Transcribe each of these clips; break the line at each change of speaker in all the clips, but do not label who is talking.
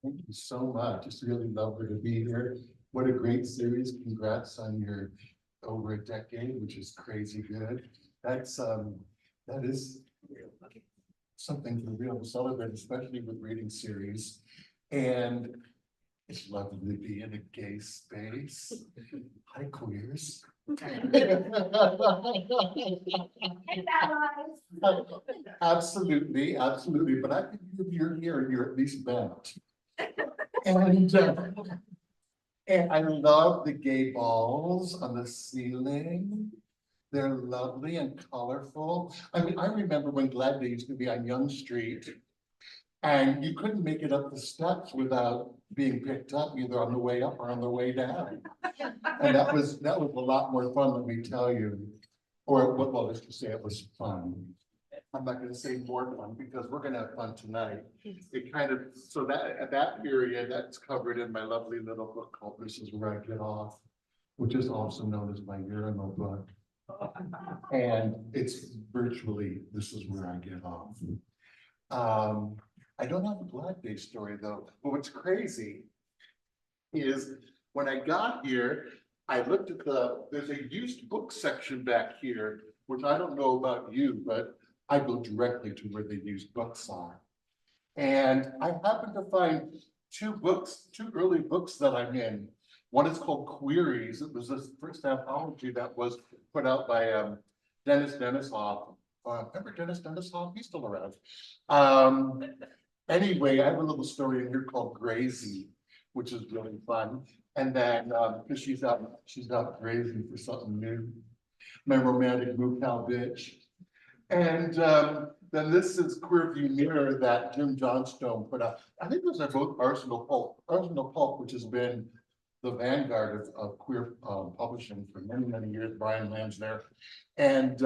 Thank you so much. It's really lovely to be here. What a great series. Congrats on your over a decade, which is crazy good. That is something for real to celebrate, especially with reading series. And it's lovely to be in a gay space. Hi, queers. Absolutely, absolutely. But I think if you're here, you're at least bent. And I love the gay balls on the ceiling. They're lovely and colorful. I mean, I remember when Glad Day used to be on Young Street, and you couldn't make it up the steps without being picked up either on the way up or on the way down. And that was a lot more fun, let me tell you. Or well, let's just say it was fun. I'm not gonna say more fun because we're gonna have fun tonight. It kind of, so that at that period, that's covered in my lovely little book called This Is Where I Get Off, which is also known as my urinal book. And it's virtually, this is where I get off. I don't have a Glad Day story though, but what's crazy is when I got here, I looked at there's a used book section back here, which I don't know about you, but I go directly to where the used books are. And I happened to find two early books that I'm in. One is called Queries. It was the first anthology that was put out by Dennis Denisoff. Remember Dennis Denisoff? He's still around. Anyway, I have a little story in here called Crazy, which is really fun. And then because she's out crazy for something new. My romantic Rucal bitch. And then this is Queer View Mirror that Jim Johnstone put out. I think those are both Arsenal Pulp. Arsenal Pulp, which has been the vanguard of queer publishing for many, many years, Brian Lansner. And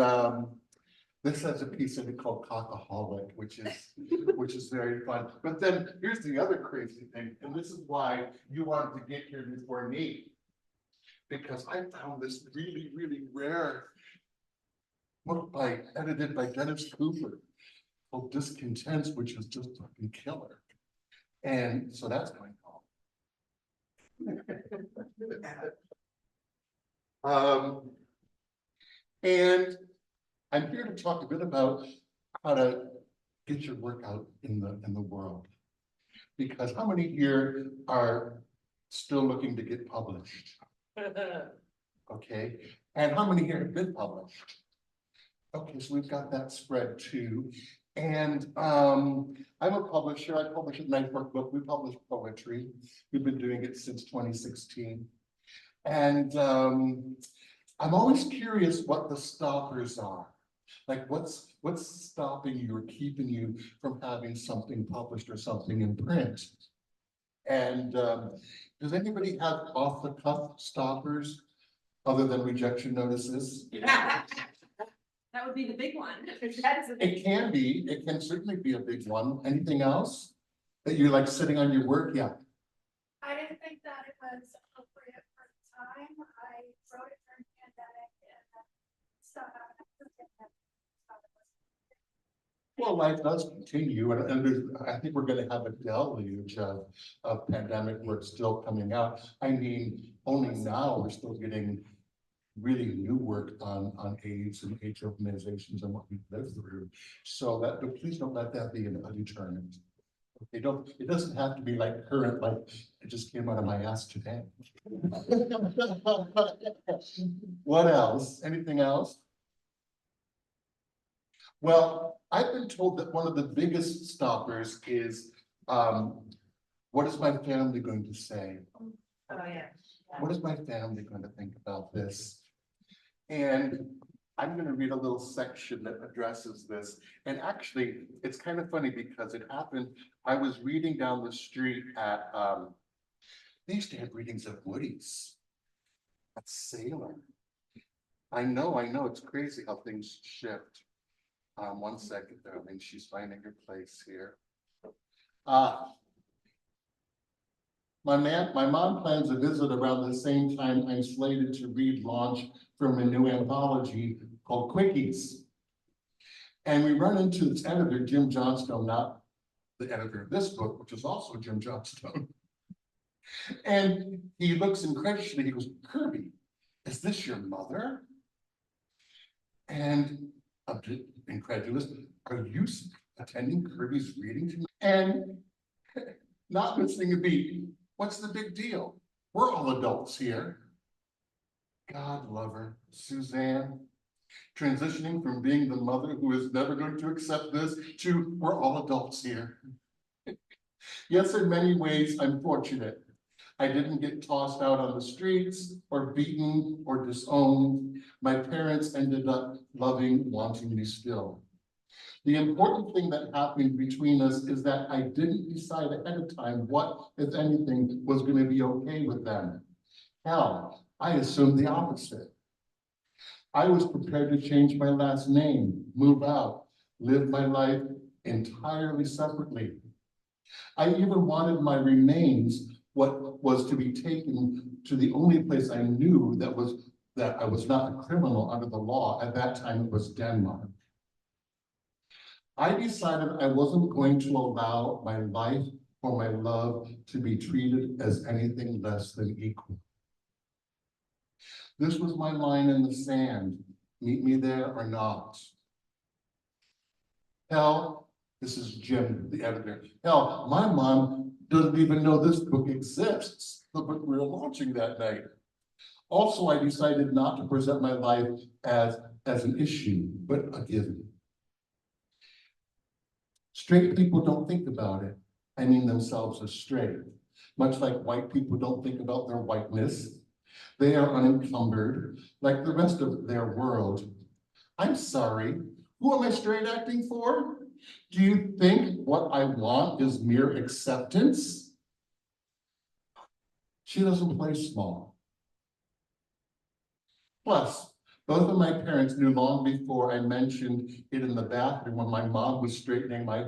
this has a piece in it called Cockaholic, which is very fun. But then here's the other crazy thing, and this is why you wanted to get here before me, because I found this really, really rare book edited by Dennis Cooper called Discontents, which is just fucking killer. And so that's going on. And I'm here to talk a bit about how to get your work out in the world. Because how many here are still looking to get published? Okay. And how many here have been published? Okay, so we've got that spread too. And I'm a publisher. I publish at Nightwork Book. We publish poetry. We've been doing it since 2016. And I'm always curious what the stoppers are. Like what's stopping you or keeping you from having something published or something in print? And does anybody have off the cuff stoppers other than rejection notices?
That would be the big one.
It can certainly be a big one. Anything else that you're like sitting on your work? Yeah.
I didn't think that it was appropriate for the time. I wrote it during the pandemic and stuff happened.
Well, life does continue, and I think we're going to have a deluge of pandemic work still coming out. I mean, only now we're still getting really new work on AIDS and AIDS organizations and what we've lived through. So but please don't let that be a deterrent. It doesn't have to be like current, like it just came out of my ass today. What else? Anything else? Well, I've been told that one of the biggest stoppers is, what is my family going to say?
Oh, yeah.
What is my family going to think about this? And I'm going to read a little section that addresses this. And actually, it's kind of funny because it happened. I was reading down the street at, they used to have readings at Woody's, at Salem. I know, it's crazy how things shift. 1 second, darling, she's finding her place here. My mom plans a visit around the same time I'm slated to read launch from a new anthology called Quickies. And we run into its editor, Jim Johnstone, not the editor of this book, which is also Jim Johnstone. And he looks incredulously, he goes, Kirby, is this your mother? And I'm just incredulous, are you attending Kirby's reading tonight? And not missing a beat, what's the big deal? We're all adults here. God love her, Suzanne, transitioning from being the mother who is never going to accept this to we're all adults here. Yes, in many ways, I'm fortunate. I didn't get tossed out on the streets or beaten or disowned. My parents ended up loving, wanting me still. The important thing that happened between us is that I didn't decide ahead of time what, if anything, was going to be okay with them. Hell, I assumed the opposite. I was prepared to change my last name, move out, live my life entirely separately. I even wanted my remains, what was to be taken to the only place I knew that I was not a criminal under the law. At that time, it was Denmark. I decided I wasn't going to allow my life or my love to be treated as anything less than equal. This was my line in the sand. Meet me there or not. Hell, this is Jim, the editor. Hell, my mom doesn't even know this book exists, the book we were launching that night. Also, I decided not to present my life as an issue, but a given. Straight people don't think about it. I mean themselves as straight. Much like white people don't think about their whiteness. They are unencumbered, like the rest of their world. I'm sorry, who am I straight acting for? Do you think what I want is mere acceptance? She doesn't play small. Plus, both of my parents knew long before I mentioned it in the bathroom when my mom was straightening my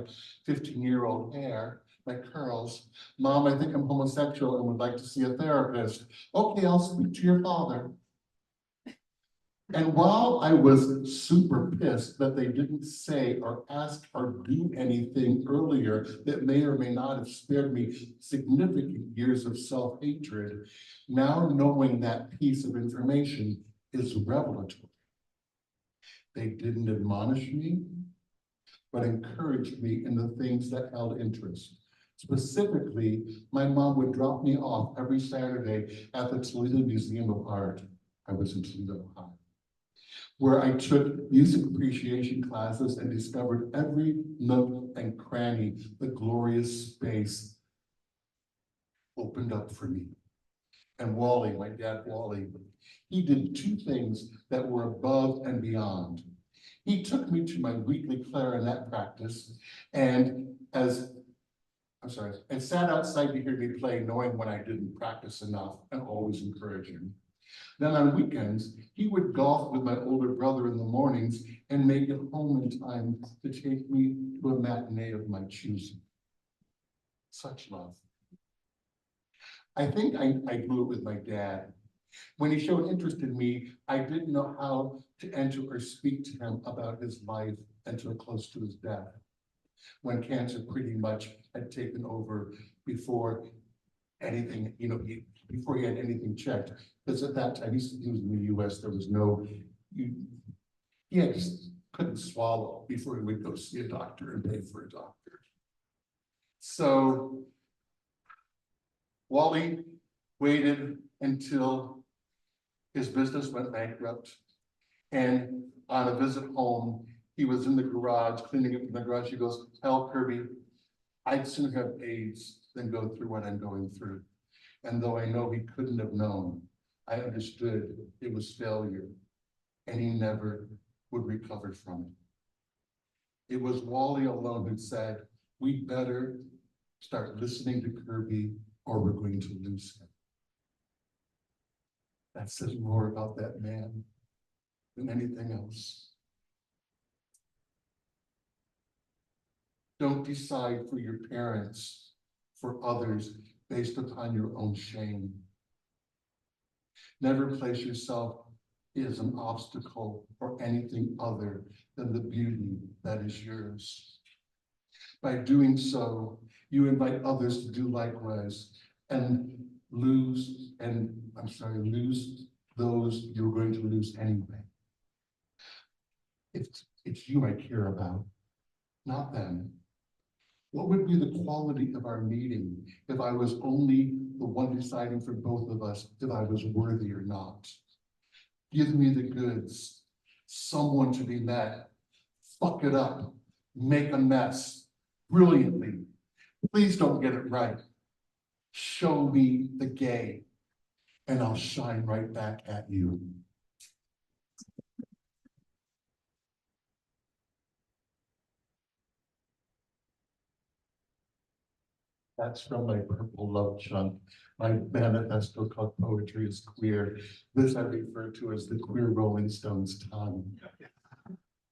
15-year-old hair, my curls. Mom, I think I'm homosexual and would like to see a therapist. Okay, I'll speak to your father. And while I was super pissed that they didn't say or ask or do anything earlier that may or may not have spared me significant years of self-hatred, now knowing that piece of information is revelatory. They didn't admonish me, but encouraged me in the things that held interest. Specifically, my mom would drop me off every Saturday at the Toledo Museum of Art. I was in Toledo, Ohio, where I took music appreciation classes and discovered every nook and cranny the glorious space opened up for me. And Wally, my dad Wally, he did two things that were above and beyond. He took me to my weekly clarinet practice and sat outside to hear me play, knowing when I didn't practice enough and always encouraging. Then on weekends, he would golf with my older brother in the mornings and make it home in time to take me to a matinee of my choosing. Such love. I think I grew up with my dad. When he showed interest in me, I didn't know how to enter or speak to him about his life until close to his death, when cancer pretty much had taken over before anything, before he had anything checked. Because at that time, he was in the US, there was no, he just couldn't swallow before he would go see a doctor and pay for a doctor. So Wally waited until his business went bankrupt. And on a visit home, he was in the garage, cleaning up in the garage. He goes, "Hell, Kirby, I'd sooner have AIDS than go through what I'm going through." And though I know he couldn't have known, I understood it was failure, and he never would recover from it. It was Wally alone who said, "We better start listening to Kirby or we're going to lose him." That says more about that man than anything else. Don't decide for your parents, for others, based upon your own shame. Never place yourself as an obstacle or anything other than the beauty that is yours. By doing so, you invite others to do likewise and lose those you're going to lose anyway. It's you I care about, not them. What would be the quality of our meeting if I was only the one deciding for both of us if I was worthy or not? Give me the goods, someone to be met, fuck it up, make a mess, brilliantly. Please don't get it right. Show me the gay, and I'll shine right back at you. That's from my purple love chunk. My manifesto called Poetry is Queer. This I refer to as the queer Rolling Stones tongue.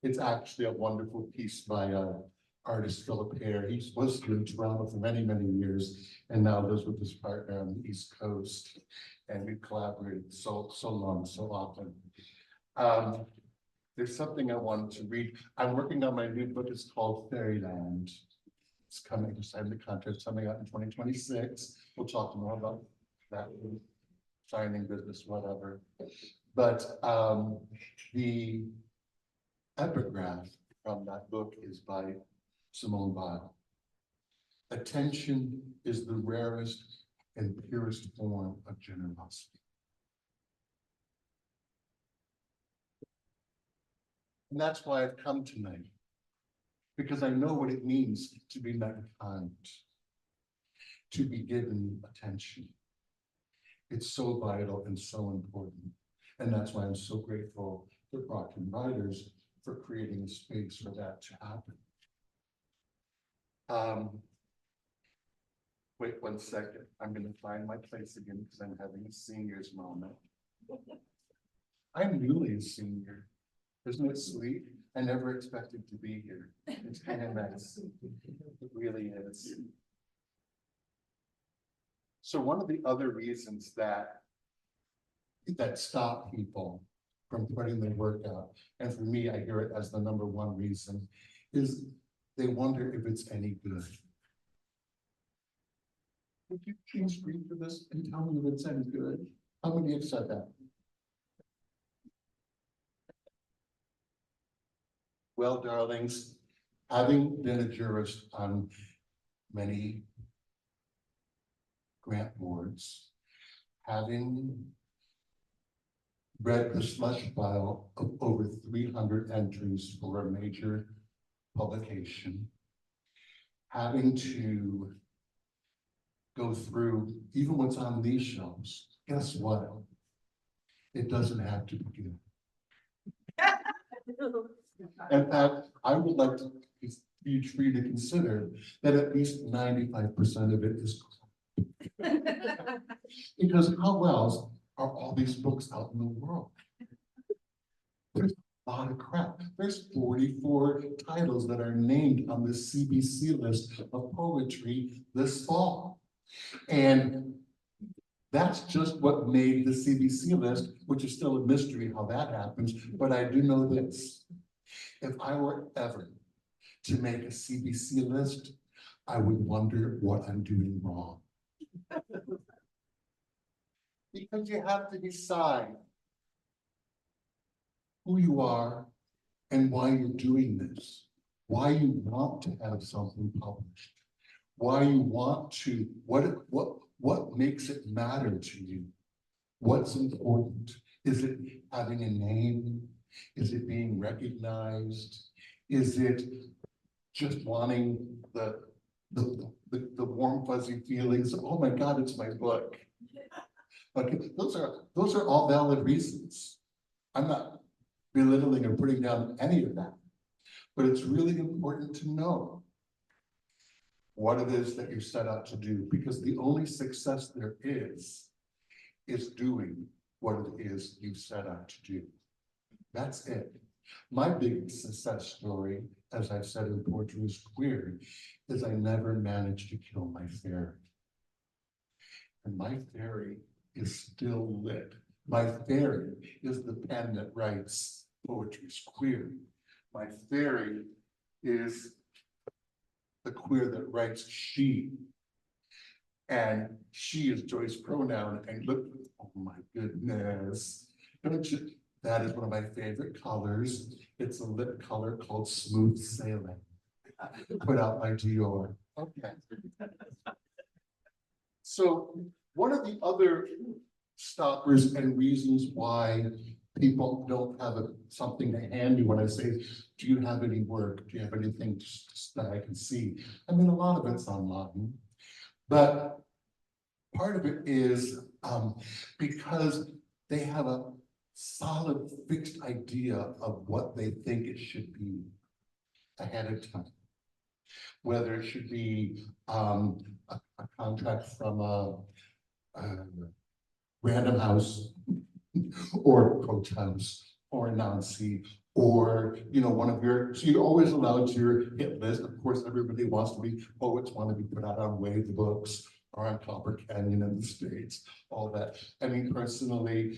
It's actually a wonderful piece by artist Philip Hare. He was here in Toronto for many, many years and now lives with his partner on the East Coast. And we've collaborated so long, so often. There's something I wanted to read. I'm working on my new book. It's called Fairyland. It's coming, I signed the contract, coming out in 2026. We'll talk more about that, signing business, whatever. But the epigraph from that book is by Simone Weil. Attention is the rarest and purest form of generosity. And that's why I've come tonight, because I know what it means to be met with kind, to be given attention. It's so vital and so important. And that's why I'm so grateful to Brockton Writers for creating a space for that to happen. Wait 1 second. I'm going to find my place again because I'm having a senior's moment. I'm newly a senior. Isn't it sweet? I never expected to be here. It's kind of nice. It really is. So one of the other reasons that stop people from putting their work out, and for me, I hear it as the #1 reason, is they wonder if it's any good. Would you please read for this and tell me if it's any good? How many have said that? Well, darlings, having been a jurist on many grant boards, having read the slush pile of over 300 entries for a major publication, having to go through even what's on these shelves, guess what? It doesn't have to be good. In fact, I would like to be free to consider that at least 95% of it is because how else are all these books out in the world? There's a lot of crap. There's 44 titles that are named on the CBC list of poetry this fall. And that's just what made the CBC list, which is still a mystery how that happens. But I do know this. If I were ever to make a CBC list, I would wonder what I'm doing wrong. Because you have to decide who you are and why you're doing this, why you want to have something published, why you want to, what makes it matter to you, what's important. Is it having a name? Is it being recognized? Is it just wanting the warm fuzzy feelings? Oh my God, it's my book. Okay, those are all valid reasons. I'm not belittling or putting down any of that, but it's really important to know what it is that you're set out to do, because the only success there is doing what it is you've set out to do. That's it. My big success story, as I've said in Poetry is Queer, is I never managed to kill my fairy. And my fairy is still lit. My fairy is the pen that writes Poetry is Queer. My fairy is the queer that writes she. And she is Joyce pronoun, and look, oh my goodness. Don't you, that is one of my favorite colors. It's a lip color called Smooth Sailing. Put out by Dior. Okay. So one of the other stoppers and reasons why people don't have something to hand you when I say, do you have any work? Do you have anything that I can see? I mean, a lot of it's online, but part of it is because they have a solid fixed idea of what they think it should be ahead of time. Whether it should be a contract from a Random House or Coach House or Nancy or, you know, one of your, so you're always allowed your hit list. Of course, everybody wants to be, poets want to be put out on Wave Books or on Copper Canyon in the States, all that. I mean, personally,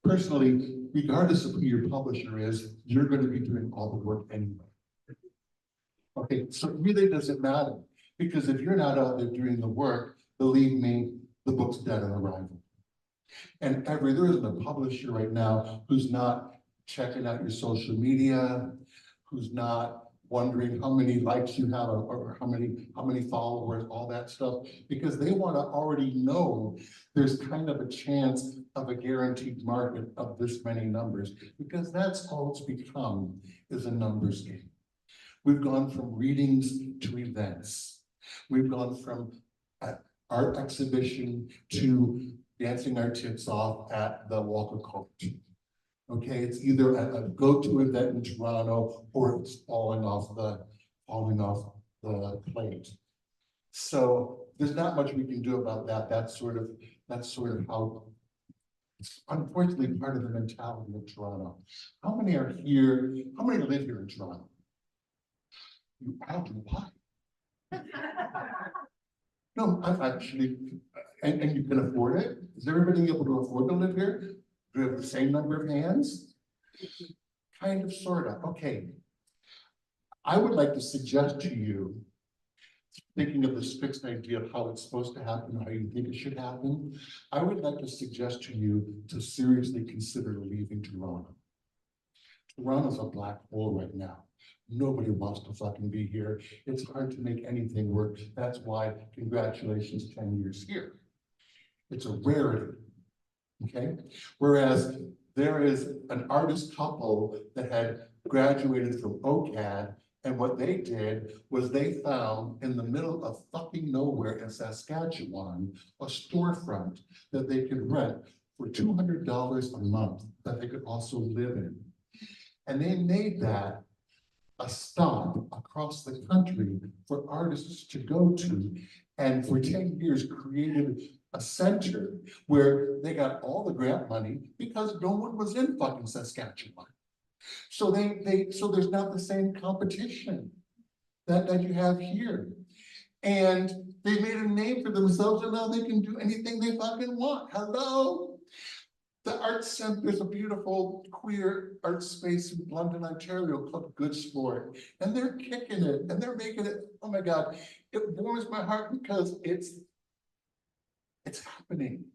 regardless of who your publisher is, you're going to be doing all the work anyway. Okay, so it really doesn't matter, because if you're not out there doing the work, believe me, the book's dead on arrival. And there isn't a publisher right now who's not checking out your social media, who's not wondering how many likes you have or how many followers, all that stuff, because they want to already know there's kind of a chance of a guaranteed market of this many numbers, because that's all it's become, is a numbers game. We've gone from readings to events. We've gone from art exhibition to dancing our tits off at the Walk of Courage. Okay, it's either a go-to event in Toronto or it's falling off the plate. So there's not much we can do about that. That's sort of how it's unfortunately part of the mentality of Toronto. How many are here? How many live here in Toronto? You out and why? No, I've actually, and you can afford it. Is everybody able to afford to live here? Do we have the same number of hands? Kind of, sort of. Okay. I would like to suggest to you, thinking of this fixed idea of how it's supposed to happen, how you think it should happen, I would like to suggest to you to seriously consider leaving Toronto. Toronto's a black hole right now. Nobody wants to fucking be here. It's hard to make anything work. That's why, congratulations, 10 years here. It's a rarity, okay? Whereas there is an artist couple that had graduated from OCAD, and what they did was they found in the middle of fucking nowhere in Saskatchewan, a storefront that they could rent for $200 a month that they could also live in. And they made that a stop across the country for artists to go to, and for 10 years created a center where they got all the grant money because no one was in fucking Saskatchewan. So so there's not the same competition that you have here. And they made a name for themselves, and now they can do anything they fucking want. Hello? The Arts Center, there's a beautiful queer art space in London, Ontario called Good Sport. And they're kicking it and they're making it, oh my God, it warms my heart because it's happening.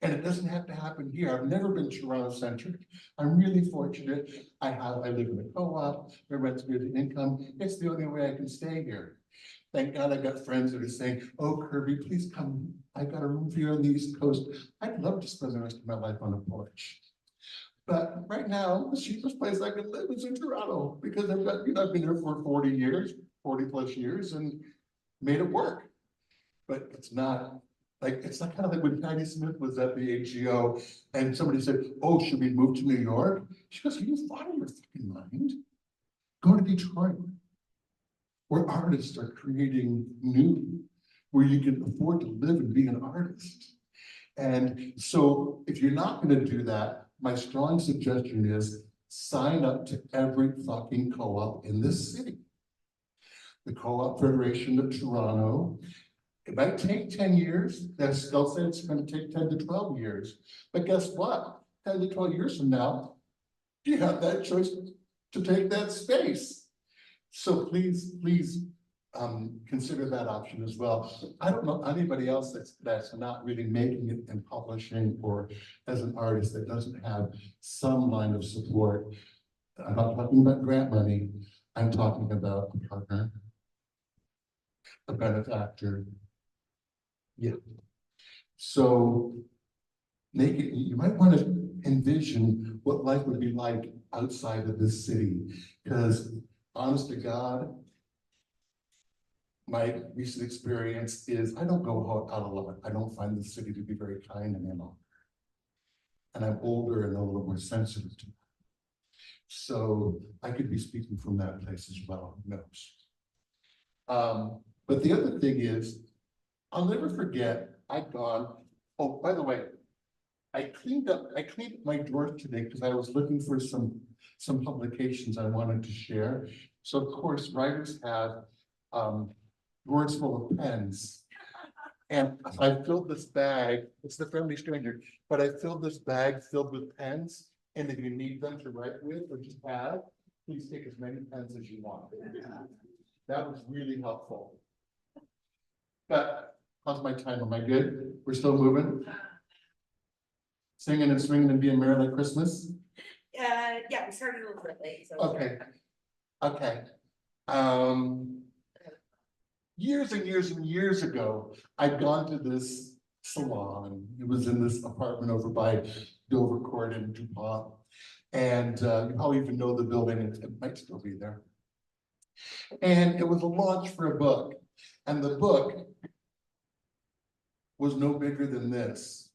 And it doesn't have to happen here. I've never been Toronto-centric. I'm really fortunate. I live in a co-op, my rent's good income. It's the only way I can stay here. Thank God I got friends that are saying, oh, Kirby, please come. I got a room here on the East Coast. I'd love to spend the rest of my life on a porch. But right now, the cheapest place I can live is in Toronto because I've been here for 40 years, 40 plus years, and made it work. But it's not kind of like when Patty Smith was at the AGO and somebody said, oh, should we move to New York? She goes, are you out of your fucking mind? Go to Detroit, where artists are creating new, where you can afford to live and be an artist. And so if you're not going to do that, my strong suggestion is sign up to every fucking co-op in this city. The Co-op Federation of Toronto. It might take 10 years. They'll still say it's going to take 10 to 12 years. But guess what? 10 to 12 years from now, you have that choice to take that space. So please, consider that option as well. I don't know anybody else that's not really making it and publishing or as an artist that doesn't have some line of support. I'm not talking about grant money. I'm talking about a partner, a benefactor. Yeah. So make it, you might want to envision what life would be like outside of this city, because honest to God, my recent experience is I don't go out a lot. I don't find the city to be very kind anymore. And I'm older and a little more sensitive to it. So I could be speaking from that place as well, who knows? But the other thing is, I'll never forget, I'd gone, oh, by the way, I cleaned up my drawers today because I was looking for some publications I wanted to share. So of course, writers have drawers full of pens. And I filled this bag, it's the friendly stranger, but I filled this bag filled with pens. And if you need them to write with or just have, please take as many pens as you want. That was really helpful. But how's my time? Am I good? We're still moving? Singing and swinging and being merry like Christmas?
Yeah, we started a little bit late, so.
Okay. Okay. Years and years and years ago, I'd gone to this salon. It was in this apartment over by Dover Court in DuPont. And you probably even know the building, it might still be there. And it was a launch for a book. And the book was no bigger than this.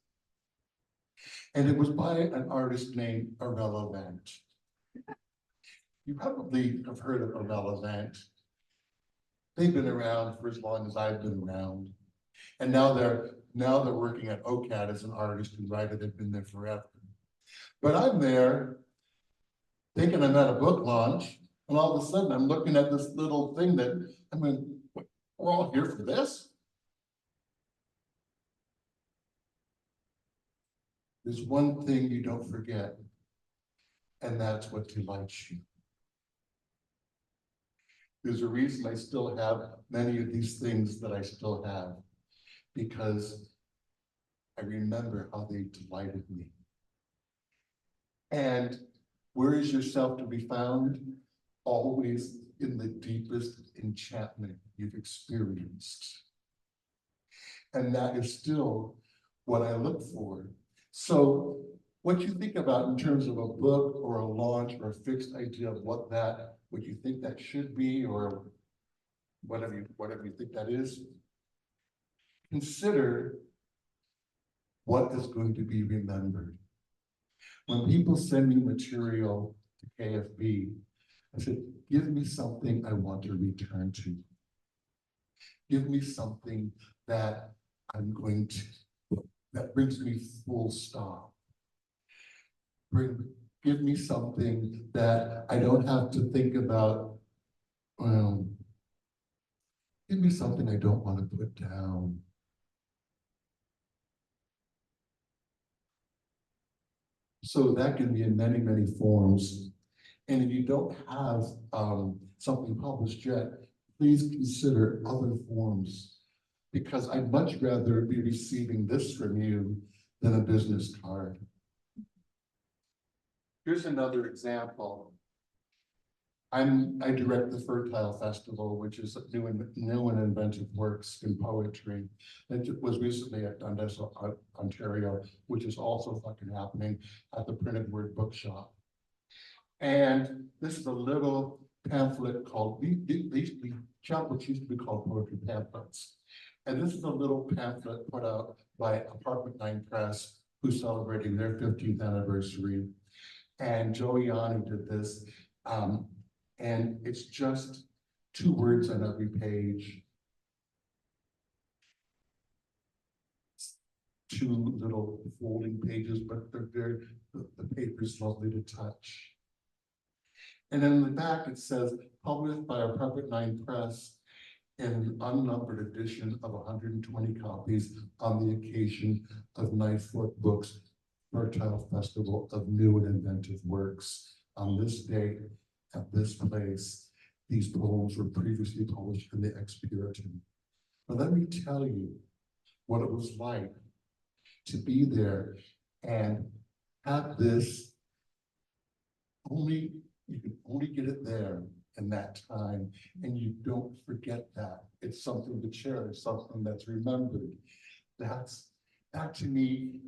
And it was by an artist named Arella Vent. You probably have heard of Arella Vent. They've been around for as long as I've been around. And now they're working at OCAD as an artist and writer. They've been there forever. But I'm there thinking I'm at a book launch, and all of a sudden I'm looking at this little thing that, I mean, we're all here for this? There's one thing you don't forget, and that's what delights you. There's a reason I still have many of these things that I still have, because I remember how they delighted me. And where is yourself to be found? Always in the deepest enchantment you've experienced. And that is still what I look for. So what you think about in terms of a book or a launch or a fixed idea of what you think that should be, or whatever you think that is, consider what is going to be remembered. When people send me material to KFB, I said, give me something I want to return to. Give me something that that brings me full stop. Give me something that I don't have to think about. Give me something I don't want to put down. So that can be in many, many forms. And if you don't have something published yet, please consider other forms, because I'd much rather be receiving this from you than a business card. Here's another example. I direct the Fertile Festival, which is new and inventive works in poetry. It was recently at Dundas, Ontario, which is also fucking happening at the Printed Word Bookshop. And this is a little pamphlet called, these pamphlets used to be called poetry pamphlets. And this is a little pamphlet put out by Apartment 9 Press, who's celebrating their 15th anniversary. And Joey Yanni did this. And it's just 2 words on every page. 2 little folding pages, but the paper's lovely to touch. And then in the back it says, published by Apartment 9 Press in an unnumbered edition of 120 copies on the occasion of Nightfoot Books Fertile Festival of New and Inventive Works on this date at this place. these poems were previously published in the Ex-Puritan. But let me tell you what it was like to be there and have this you can only get it there in that time, and you don't forget that. It's something to cherish, something that's remembered. That to me,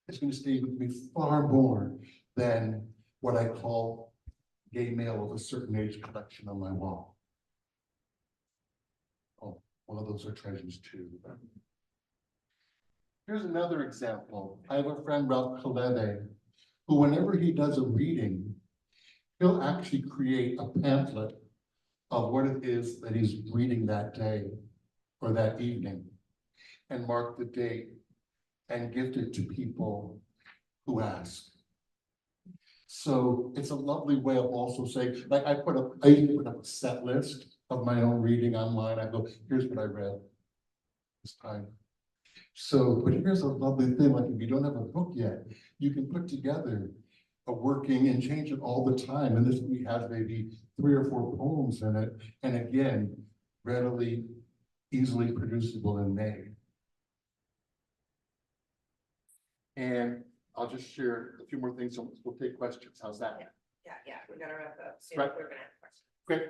it's going to stay with me far more than what I call gay male of a certain age collection on my wall. Oh, one of those are treasures too. Here's another example. I have a friend, Ralph Kaleve, who whenever he does a reading, he'll actually create a pamphlet of what it is that he's reading that day or that evening and mark the date and gift it to people who ask. So it's a lovely way of also saying, like I used to put up a set list of my own reading online. I go, here's what I read this time. So, but here's a lovely thing, like if you don't have a book yet, you can put together a working and change it all the time. And this week has maybe 3 or 4 poems in it. And again, readily, easily producible and made. And I'll just share a few more things. So we'll take questions. How's that?
Yeah, we gotta wrap up soon.
Right.
We're gonna have questions.
Great.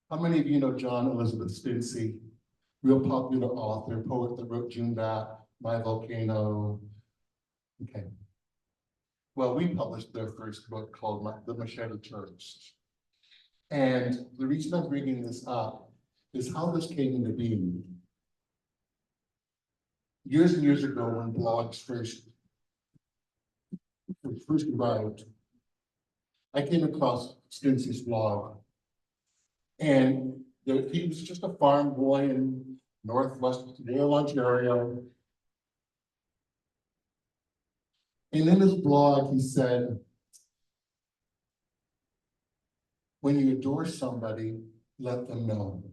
How many of you know John Elizabeth Stintsey? Real popular author, poet that wrote June That, My Volcano. Okay. Well, we published their first book called The Machete Tourist. And the reason I'm bringing this up is how this came into being. Years and years ago, when blogs first arrived, I came across Stintsey's blog. And he was just a farm boy in Northwest Royal Ontario. And in his blog, he said, when you adore somebody, let them know.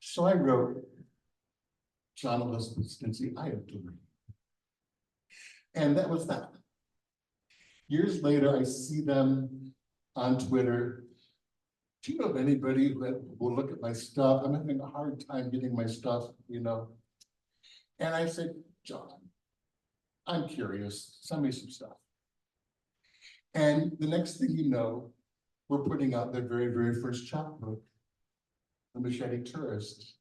So I wrote, John Elizabeth Stintsey, I adore you. And that was that. Years later, I see them on Twitter. Do you know of anybody who will look at my stuff? I'm having a hard time getting my stuff, you know. And I said, John, I'm curious, send me some stuff. And the next thing you know, we're putting out their very, very first chapbook, The Machete Tourist.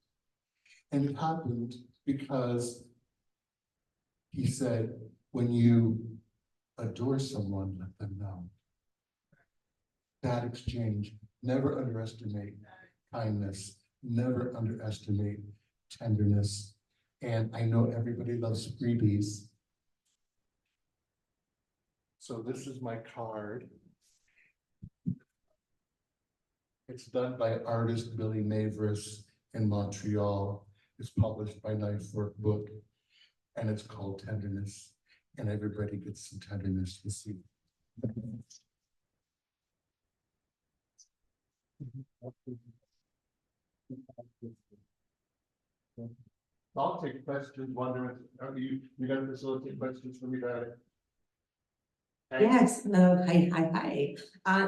And it happened because he said, when you adore someone, let them know. That exchange, never underestimate kindness, never underestimate tenderness. And I know everybody loves freebies. So this is my card. It's done by artist Billy Mavris in Montreal. It's published by Knife Work Book, and it's called Tenderness. And everybody gets some tenderness to see. I'll take questions, wondering, are you gonna facilitate questions for me, Daddy?
Yes, hi.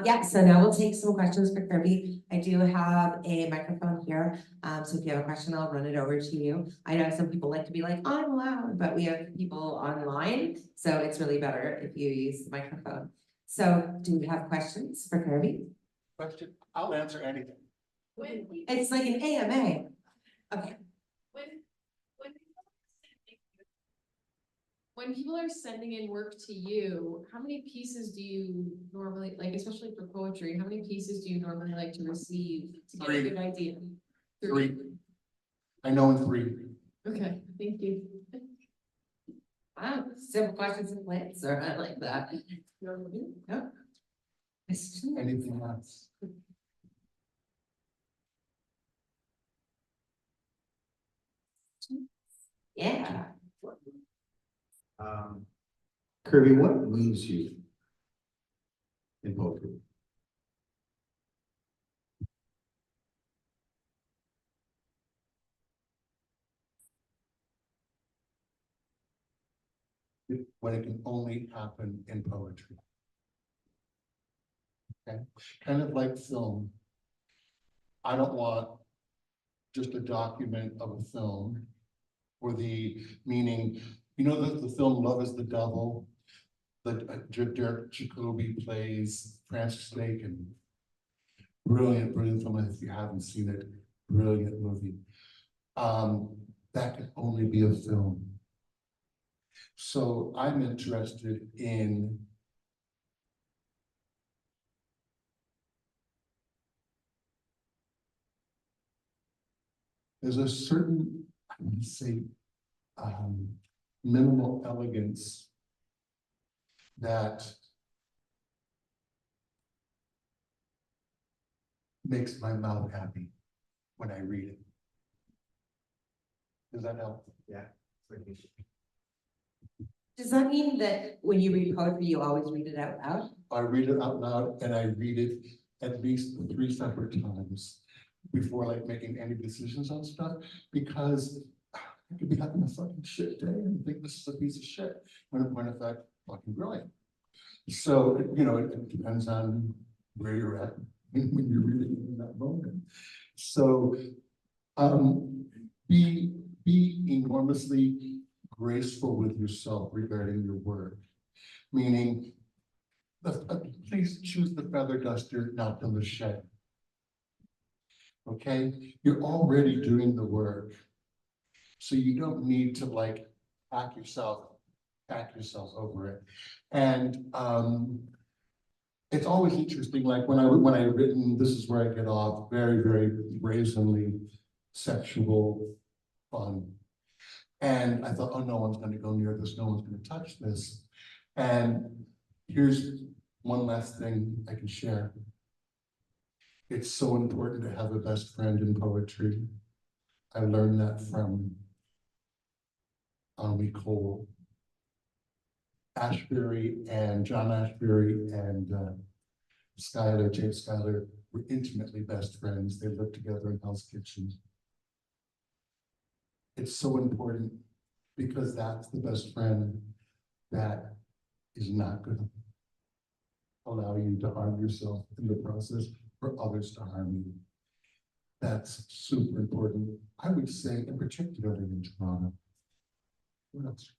Yeah, so now we'll take some questions for Kirby. I do have a microphone here. So if you have a question, I'll run it over to you. I know some people like to be like, I'm loud, but we have people online, so it's really better if you use the microphone. So do you have questions for Kirby?
Question, I'll answer anything.
When people,
It's like an AMA. Okay.
when people are sending in work to you, how many pieces do you normally, like, especially for poetry, how many pieces do you normally like to receive to get a
3.
good idea?
3. I know in 3.
Okay, thank you.
Wow, simple questions and plans, or I like that. No.
Anything else?
Yeah.
Kirby, what moves you in poetry?
When it can only happen in poetry. Okay, kind of like film. I don't want just a document of a film. Or the meaning, you know, that the film Love is the Devil. That Derek Jacobi plays Francis Bacon. Brilliant, brilliant film. If you haven't seen it, brilliant movie. That can only be a film. So I'm interested in there's a certain, I would say, minimal elegance that makes my mouth happy when I read it. Does that help?
Does that mean that when you read poetry, you always read it out loud?
I read it out loud and I read it at least 3 separate times before like making any decisions on stuff, because I could be having a fucking shit day and think this is a piece of shit, when in point of fact, fucking brilliant. So, you know, it depends on where you're at when you're reading it in that moment. So, be enormously graceful with yourself regarding your work, meaning, please choose the feather duster, not the machete. Okay, you're already doing the work, so you don't need to like pack yourself over it. And it's always interesting, like when I written, this is where I get off, very, very brazenly sexual fun. And I thought, oh, no one's gonna go near this, no one's gonna touch this. And here's one last thing I can share. It's so important to have a best friend in poetry. I learned that from Henri Cole. Ashbury and John Ashbury and James Schuyler were intimately best friends. They lived together in Hell's Kitchen. It's so important because that's the best friend that is not going to allow you to harm yourself in the process or others to harm you. That's super important. I would say, in particularly in Toronto. What else?